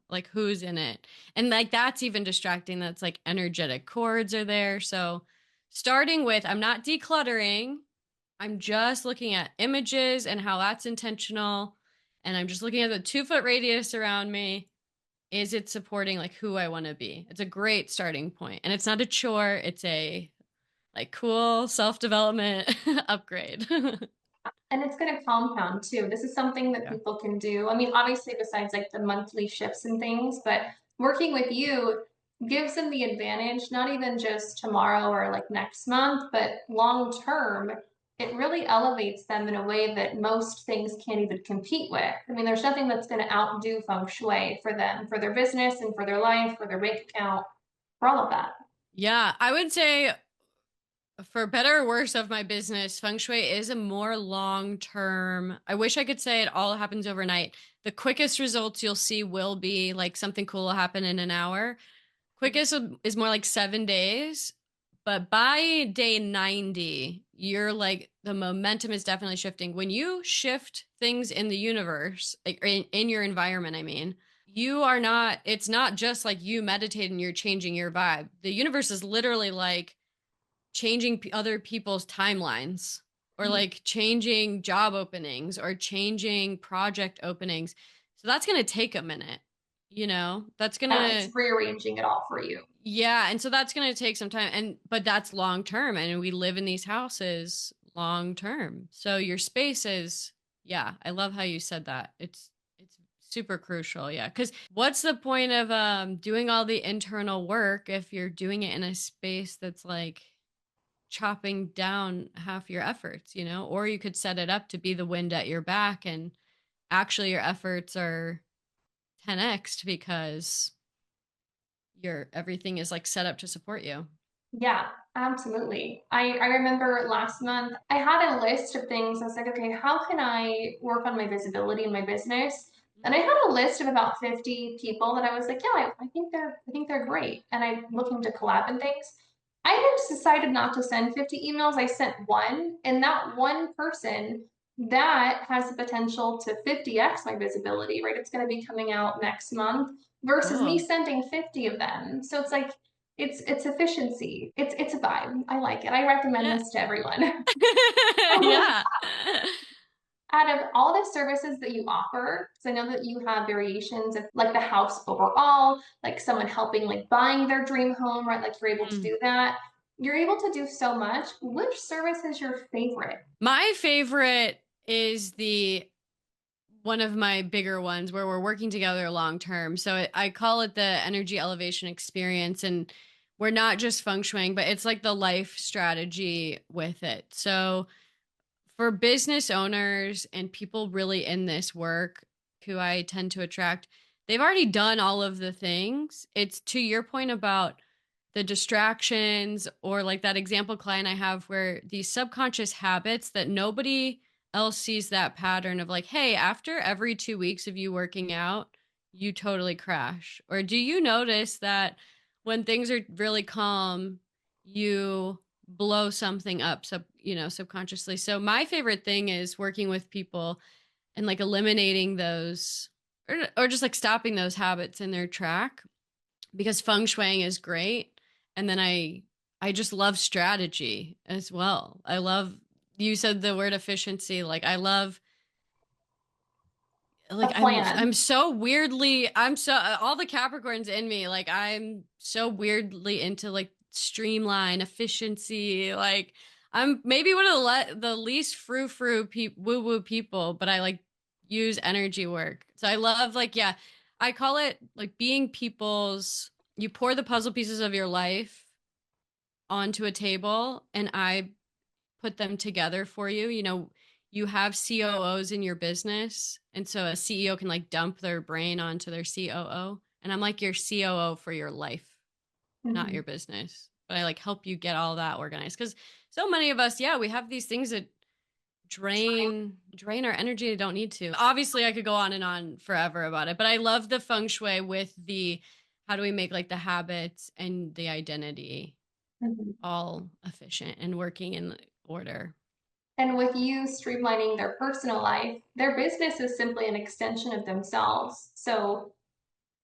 like who's in it. And like that's even distracting. That's like energetic cords are there. So starting with, I'm not decluttering, I'm just looking at images and how that's intentional. And I'm just looking at the 2 foot radius around me. Is it supporting like who I want to be? It's a great starting point. And it's not a chore, it's a like cool self-development upgrade. And it's going to compound too. This is something that Yeah. people can do. I mean, obviously, besides like the monthly shifts and things, but working with you gives them the advantage, not even just tomorrow or like next month, but long term. It really elevates them in a way that most things can't even compete with. I mean, there's nothing that's going to outdo Feng Shui for them, for their business and for their life, for their bank account, for all of that. Yeah, I would say for better or worse of my business, feng shui is a more long term. I wish I could say it all happens overnight. The quickest results you'll see will be like something cool will happen in an hour. Quickest is more like 7 days. But by day 90, you're like the momentum is definitely shifting. When you shift things in the universe, like in your environment, I mean, you are not, it's not just like you meditate and you're changing your vibe. The universe is literally like changing other people's timelines. or like changing job openings or changing project openings. So that's going to take a minute, that's going Yeah, to, it's rearranging it all for you. yeah. And so that's going to take some time. But that's long term. And we live in these houses long term. So your space is, yeah, I love how you said that. It's super crucial. Yeah. Cause what's the point of doing all the internal work if you're doing it in a space that's like chopping down half your efforts, or you could set it up to be the wind at your back and actually your efforts are 10x because your everything is like set up to support you. Yeah, absolutely. I remember last month I had a list of things. I was like, okay, how can I work on my visibility in my business? And I had a list of about 50 people that I was like, yeah, I think they're great. And I'm looking to collab and things. I just decided not to send 50 emails. I sent one, and that one person that has the potential to 50x my visibility, right? It's going to be coming out next month versus me Cool. sending 50 of them. So it's like it's efficiency. It's a vibe. I like it. I recommend Yeah. this to everyone. Yeah. Out of all the services that you offer, because I know that you have variations of like the house overall, like someone helping like buying their dream home, right? Like you're able to Mm. do that. You're able to do so much. Which service is your favorite? My favorite is the one of my bigger ones where we're working together long term. So I call it the energy elevation experience. And we're not just feng shuiing, but it's like the life strategy with it. So for business owners and people really in this work who I tend to attract, they've already done all of the things. It's to your point about the distractions, or like that example client I have where these subconscious habits that nobody else sees that pattern of like, hey, after every 2 weeks of you working out, you totally crash. Or do you notice that when things are really calm, you blow something up subconsciously. So my favorite thing is working with people and like eliminating those, or just like stopping those habits in their track, because feng shuiing is great. And then I just love strategy as well. I love, you said the word efficiency, like I love, like A plan. I'm so weirdly, I'm so all the Capricorns in me, like I'm so weirdly into like streamline efficiency. Like I'm maybe one of the least frou-frou woo woo people, but I like use energy work. So I love, like, yeah, I call it like being people's, you pour the puzzle pieces of your life onto a table and I put them together for you. You have COOs in your business. And so a CEO can like dump their brain onto their COO. And I'm like your COO for your life, not Mhm. your business. But I like help you get all that organized. Because so many of us, yeah, we have these things that drain our energy. Don't need to. Obviously, I could go on and on forever about it. But I love the feng shui with the how do we make like the habits and the identity Mhm. all efficient and working in order. And with you streamlining their personal life, their business is simply an extension of themselves. So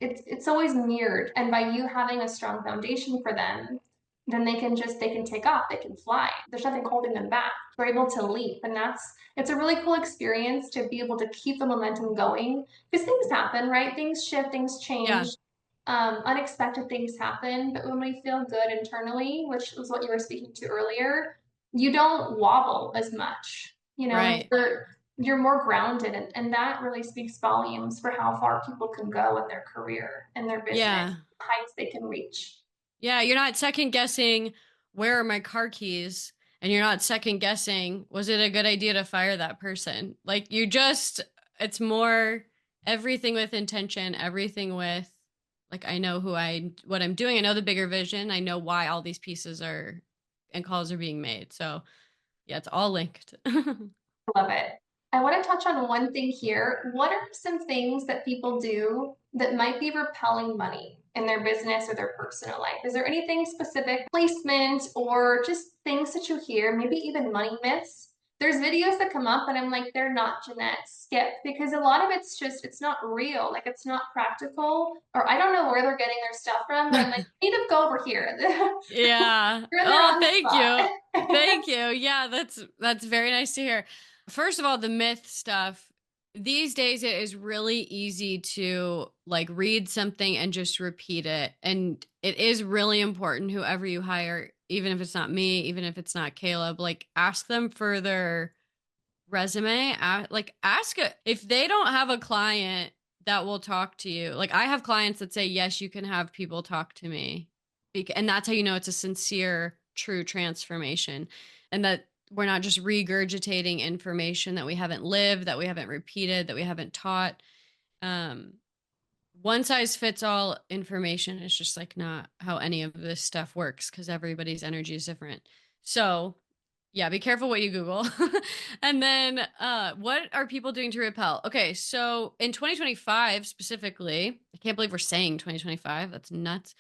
it's always mirrored. And by you having a strong foundation for them, then they can take off, they can fly. There's nothing holding them back. They're able to leap. And it's a really cool experience to be able to keep the momentum going. Because things happen, right? Things shift, things change. Yeah, Unexpected things happen, but when we feel good internally, which was what you were speaking to earlier, you don't wobble as much. Like right. you're more grounded, and that really speaks volumes for how far people can go in their career and their business, Yeah. heights they can reach. Yeah, you're not second guessing where are my car keys, and you're not second guessing was it a good idea to fire that person. Like you just, it's more everything with intention, everything with like I know what I'm doing, I know the bigger vision, I know why all these pieces are and calls are being made. So, yeah, it's all linked. Love it. I want to touch on one thing here. What are some things that people do that might be repelling money in their business or their personal life? Is there anything specific, placement, or just things that you hear, maybe even money myths there's videos that come up and I'm like, they're not Jeannette, skip, because a lot of it's just, it's not real. Like it's not practical, or I don't know where they're getting their stuff from, but I'm like, you need to go over here. Yeah. You're in the Oh, wrong thank you. spot. Thank you. Yeah, that's very nice to hear. First of all, the myth stuff. These days it is really easy to like read something and just repeat it. And it is really important whoever you hire, even if it's not me, even if it's not Caleb, like ask them for their resume. Like ask it if they don't have a client that will talk to you. Like I have clients that say, yes, you can have people talk to me. And that's how you know it's a sincere, true transformation. And that we're not just regurgitating information that we haven't lived, that we haven't repeated, that we haven't taught. Um, One size fits all information is just like not how any of this stuff works because everybody's energy is different. So yeah, be careful what you Google. And then what are people doing to repel? Okay, so in 2025 specifically, I can't believe we're saying 2025. That's nuts.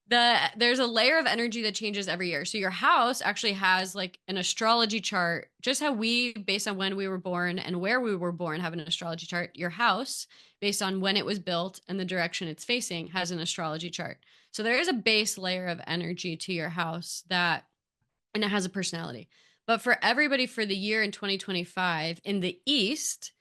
There's a layer of energy that changes every year. So your house actually has like an astrology chart, just how we, based on when we were born and where we were born, have an astrology chart. Your house, based on when it was built and the direction it's facing, has an astrology chart. So there is a base layer of energy to your house that, and it has a personality. But for everybody for the year in 2025 in the East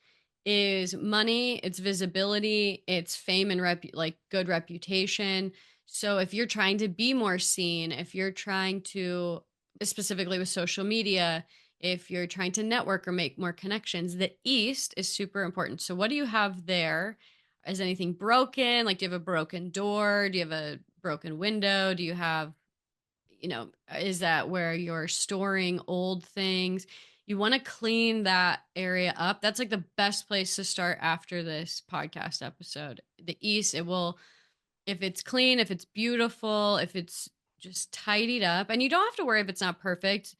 is money, it's visibility, it's fame and like good reputation. So if you're trying to be more seen, if you're trying to, specifically with social media, if you're trying to network or make more connections, the East is super important. So what do you have there? Is anything broken? Like, do you have a broken door? Do you have a broken window? Do you have, is that where you're storing old things? You want to clean that area up. That's like the best place to start after this podcast episode. The East, it will, if it's clean, if it's beautiful, if it's just tidied up, and you don't have to worry if it's not perfect.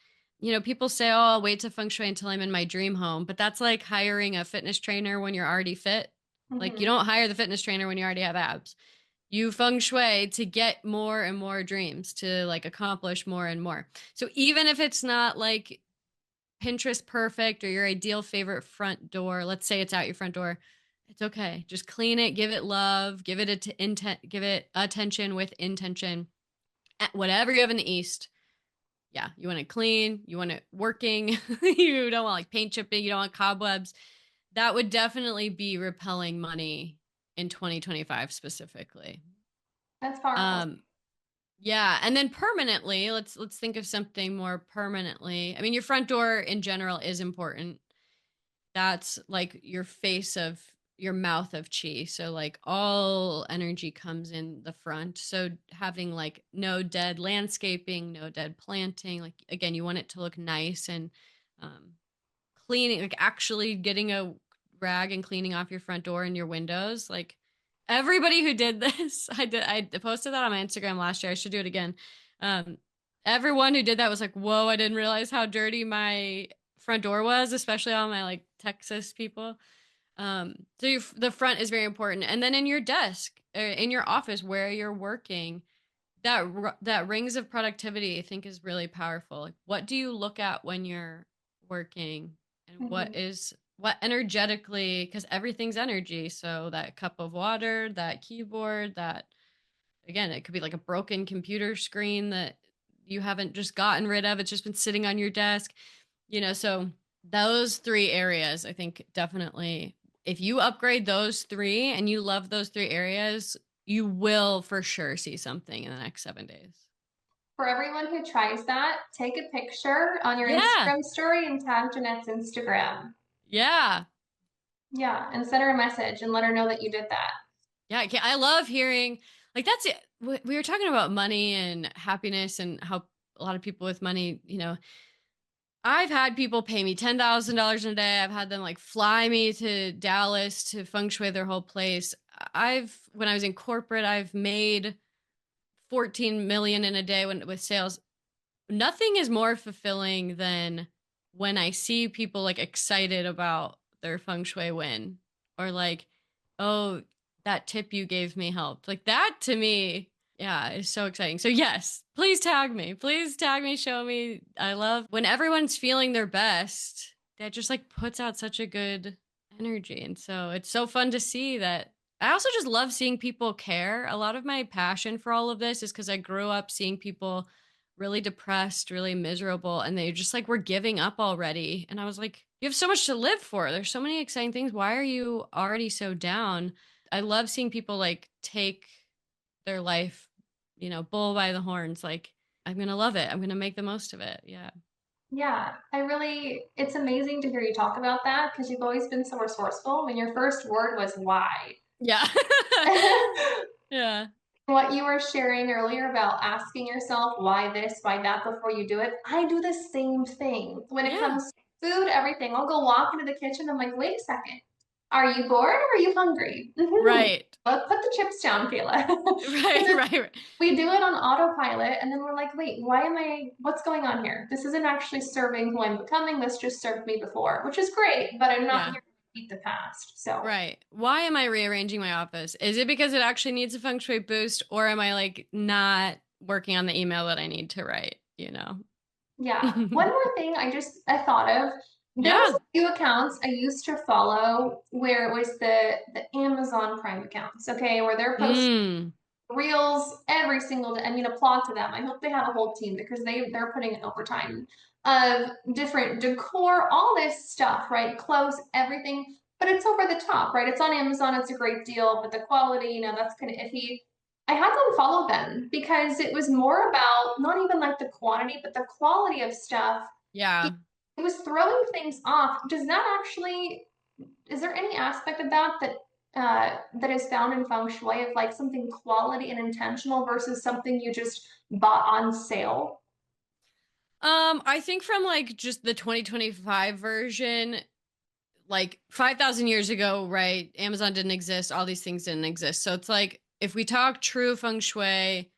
People say, oh, I'll wait to feng shui until I'm in my dream home. But that's like hiring a fitness trainer when you're already fit. Like, you Mhm. don't hire the fitness trainer when you already have abs. You feng shui to get more and more dreams, to like accomplish more and more. So even if it's not like Pinterest perfect or your ideal favorite front door, let's say it's out your front door, it's okay. Just clean it, give it love, give it intent, give it attention with intention. Whatever you have in the East, yeah, you want it clean, you want it working, you don't want like paint chipping, you don't want cobwebs. That would definitely be repelling money in 2025 specifically. That's powerful. Um, yeah, and then permanently, let's think of something more permanently. I mean, your front door in general is important. That's like your face of your mouth of chi. So like all energy comes in the front. So having like no dead landscaping, no dead planting, like again, you want it to look nice and um cleaning, like actually getting a rag and cleaning off your front door and your windows. Like everybody who did this, I posted that on my Instagram last year. I should do it again. Um, Everyone who did that was like, whoa, I didn't realize how dirty my front door was, especially all my like Texas people. So the front is very important. And then in your desk, or in your office where you're working, that rings of productivity I think is really powerful. Like, what do you look at when you're working, and Mhm. what energetically, because everything's energy. So that cup of water, that keyboard, that, again, it could be like a broken computer screen that you haven't just gotten rid of, it's just been sitting on your desk. So those three areas, I think, definitely, if you upgrade those three and you love those three areas, you will for sure see something in the next 7 days. For everyone who tries that, take a picture on your Yeah. Instagram story and tag Jeanette's Instagram. Yeah. Yeah, and send her a message and let her know that you did that. Yeah. I love hearing, like, that's it. We were talking about money and happiness and how a lot of people with money, I've had people pay me $10,000 a day. I've had them like fly me to Dallas to feng shui their whole place. When I was in corporate, I've made 14 million in a day with sales. Nothing is more fulfilling than when I see people like excited about their feng shui win, or like, oh, that tip you gave me helped. Like that to me, yeah, is so exciting. So yes, please tag me. Please tag me, show me. I love when everyone's feeling their best. that just like puts out such a good energy. And so it's so fun to see that. I also just love seeing people care. A lot of my passion for all of this is because I grew up seeing people really depressed, really miserable, and they just like were giving up already. And I was like, you have so much to live for. There's so many exciting things. Why are you already so down? I love seeing people like take their life, bull by the horns. Like, I'm going to love it. I'm going to make the most of it. Yeah. Yeah, it's amazing to hear you talk about that because you've always been so resourceful. When your first word was why. Yeah. Yeah. What you were sharing earlier about asking yourself why this, why that before you do it, I do the same thing. When it Yeah. comes to food, everything, I'll go walk into the kitchen. I'm like, wait a second. Are you bored or are you hungry? Right. Let's put the chips down, Kayla. Right. Because Right. we do it on autopilot and then we're like, wait, what's going on here? This isn't actually serving who I'm becoming. This just served me before, which is great, but I'm not Yeah. here to repeat the past. So Right. Why am I rearranging my office? Is it because it actually needs a feng shui boost, or am I like not working on the email that I need to write? yeah. One more thing I thought of. There was Yeah. a few accounts I used to follow where it was the Amazon Prime accounts, okay, where they're posting Mm. reels every single day. I mean, applaud to them. I hope they have a whole team because they're putting in overtime of different decor, all this stuff, right? Clothes, everything, but it's over the top, right? It's on Amazon, it's a great deal, but the quality, that's kind of iffy. I had to unfollow them because it was more about not even like the quantity, but the quality of stuff. Yeah. It was throwing things off. Does that actually, is there any aspect of that is found in feng shui of like something quality and intentional versus something you just bought on sale? I think from like just the 2025 version, like 5,000 years ago, right? Amazon didn't exist. All these things didn't exist. So it's like, if we talk true feng shui,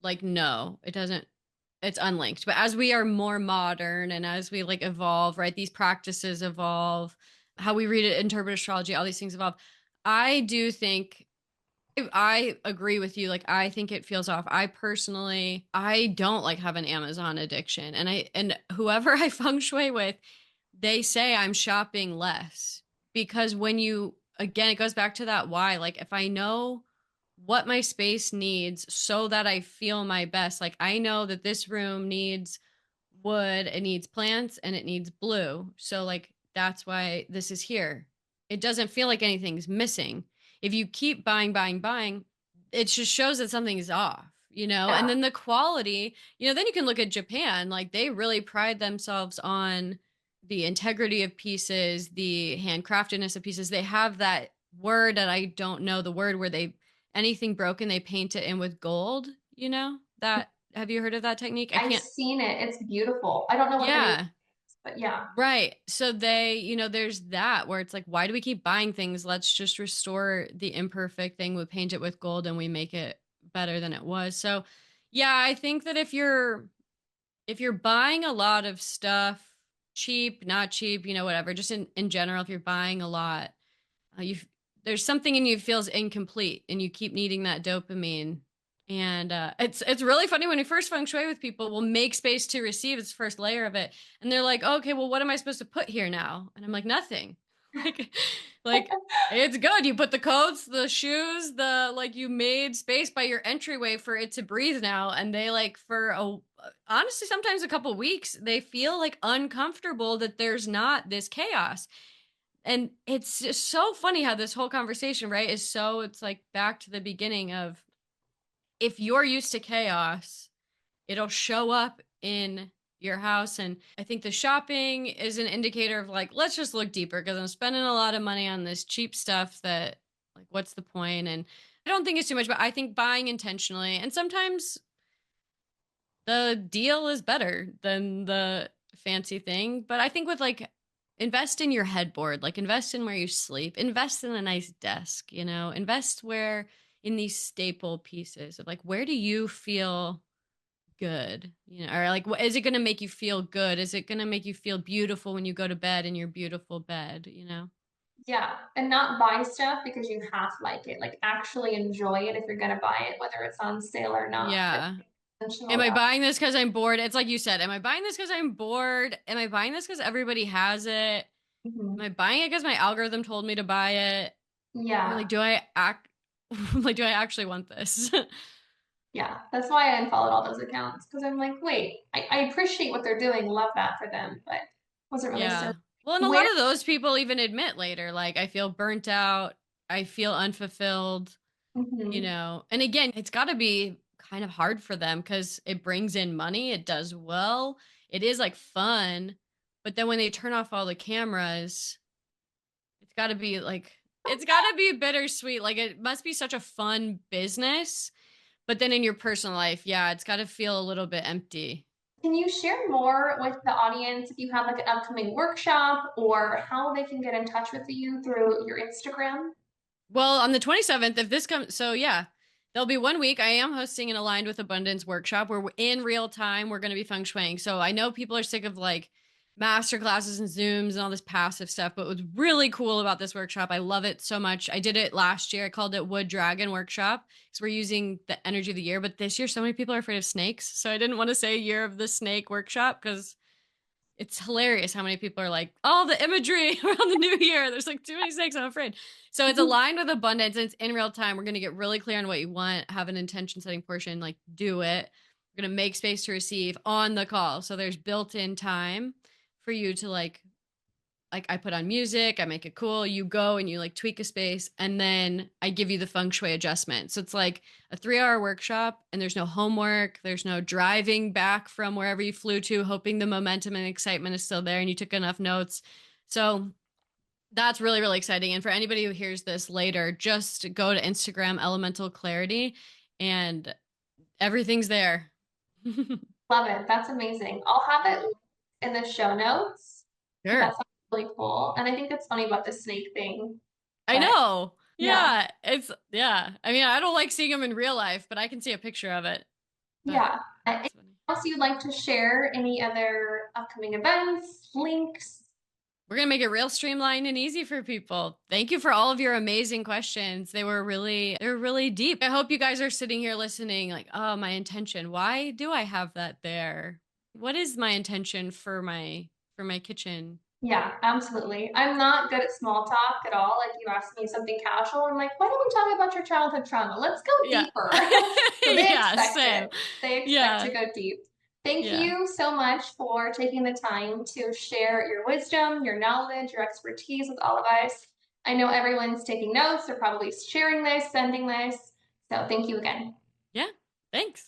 like, no, it doesn't, it's unlinked. But as we are more modern and as we like evolve, right, these practices evolve, how we read it, interpret astrology, all these things evolve. I do think I agree with you. Like, I think it feels off. I personally, I don't like have an Amazon addiction, and whoever I feng shui with, they say I'm shopping less because when you again, it goes back to that why. Like, if I know what my space needs so that I feel my best. Like, I know that this room needs wood, it needs plants, and it needs blue. So, like, that's why this is here. It doesn't feel like anything's missing. If you keep buying, buying, buying, it just shows that something's off. And Yeah. then the quality, then you can look at Japan. Like, they really pride themselves on the integrity of pieces, the handcraftedness of pieces. They have that word that I don't know the word where they anything broken they paint it in with gold. That have you heard of that technique? I I've can't. seen it. It's beautiful. I don't know what the name Yeah. is, but yeah. Right. So there's that where it's like, why do we keep buying things? Let's just restore the imperfect thing. We paint it with gold and we make it better than it was. So yeah, I think that if you're buying a lot of stuff, cheap, not cheap, whatever, just in general, if you're buying a lot, you there's something in you feels incomplete and you keep needing that dopamine. And it's really funny when you first feng shui with people, we'll make space to receive. It's the first layer of it, and they're like, oh, "Okay, well, what am I supposed to put here now?" And I'm like, "Nothing." like, like it's good. You put the coats, the shoes, the like. You made space by your entryway for it to breathe now, and they like for honestly sometimes a couple weeks they feel like uncomfortable that there's not this chaos. And it's just so funny how this whole conversation, right, it's like back to the beginning of if you're used to chaos, it'll show up in your house. And I think the shopping is an indicator of like, let's just look deeper because I'm spending a lot of money on this cheap stuff that, like, what's the point? And I don't think it's too much, but I think buying intentionally and sometimes the deal is better than the fancy thing. But I think with like invest in your headboard, like invest in where you sleep, invest in a nice desk, invest where in these staple pieces of like where do you feel good, or like what is it going to make you feel good? Is it going to make you feel beautiful when you go to bed in your beautiful bed? Yeah. And not buy stuff because you half like it. Like actually enjoy it if you're gonna buy it, whether it's on sale or not. Yeah. Am intentional I about buying this because I'm bored? It's like you said. Am I buying this because I'm bored? Am I buying this because everybody has it? it. Am I buying it because my algorithm told me to buy it? Or Yeah. like, do I act like, do I actually want this? Yeah. That's why I unfollowed all those accounts because I'm like, wait, I appreciate what they're doing, love that for them, but wasn't really Yeah. certain Well, and a where. lot of those people even admit later, like, I feel burnt out. I feel unfulfilled, you Mhm. know. And again, it's got to be kind of hard for them because it brings in money. It does well. It is like fun. But then when they turn off all the cameras, it's got to be like, it's got to be bittersweet. Like, it must be such a fun business. But then in your personal life, yeah, it's got to feel a little bit empty. Can you share more with the audience if you have like an upcoming workshop or how they can get in touch with you through your Instagram? Well, on the 27th, if this comes, so yeah, there'll be 1 week. I am hosting an Aligned with Abundance workshop where in real time we're going to be feng shuiing. So I know people are sick of like master classes and Zooms and all this passive stuff, but what's really cool about this workshop, I love it so much. I did it last year. I called it Wood Dragon Workshop because we're using the energy of the year. But this year, so many people are afraid of snakes. So I didn't want to say Year of the Snake Workshop because it's hilarious how many people are like, all the imagery around the new year. There's like too many snakes. I'm afraid. So it's aligned with abundance and it's in real time. We're going to get really clear on what you want, have an intention setting portion, like do it. We're going to make space to receive on the call. So there's built in time for you to like I put on music, I make it cool, you go and you like tweak a space, and then I give you the feng shui adjustment. So it's like a 3 hour workshop, and there's no homework, there's no driving back from wherever you flew to, hoping the momentum and excitement is still there and you took enough notes. So that's really, really exciting. And for anybody who hears this later, just go to Instagram Elemental Clarity and everything's there. Love it. That's amazing. I'll have it in the show notes because that Sure. sounds really cool. And I think it's funny about the snake thing, I but know. yeah, Yeah. It's, yeah. I mean, I don't like seeing them in real life, but I can see a picture of it. But yeah. Anything that's funny. else you'd like to share? Any other upcoming events, links? We're going to make it real streamlined and easy for people. Thank you for all of your amazing questions. They were really deep. I hope you guys are sitting here listening like, "Oh, my intention. Why do I have that there? What is my intention for my kitchen?" Yeah, absolutely. I'm not good at small talk at all. Like you asked me something casual, I'm like, why don't we talk about your childhood trauma? Let's go Yeah. deeper. So they Yeah, expect it. same. They expect to Yeah. go deep. Thank Yeah. you so much for taking the time to share your wisdom, your knowledge, your expertise with all of us. I know everyone's taking notes. They're probably sharing this, sending this. So thank you again. Yeah. Thanks.